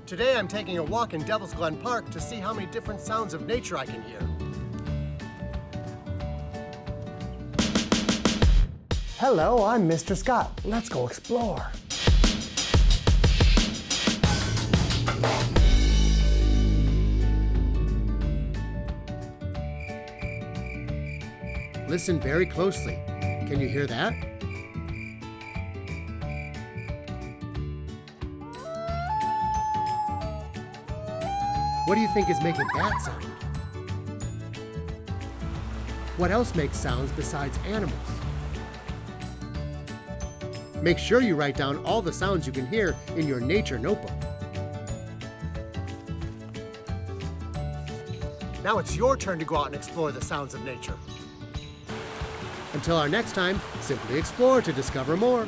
Today I'm taking a walk in Devil's Glen Park to see how many different sounds of nature I can hear. Hello, I'm Mr. Scott. Let's go explore. Listen very closely. Can you hear that? What do you think is making that sound? What else makes sounds besides animals? Make sure you write down all the sounds you can hear in your nature notebook. Now it's your turn to go out and explore the sounds of nature. Until our next time, simply explore to discover more.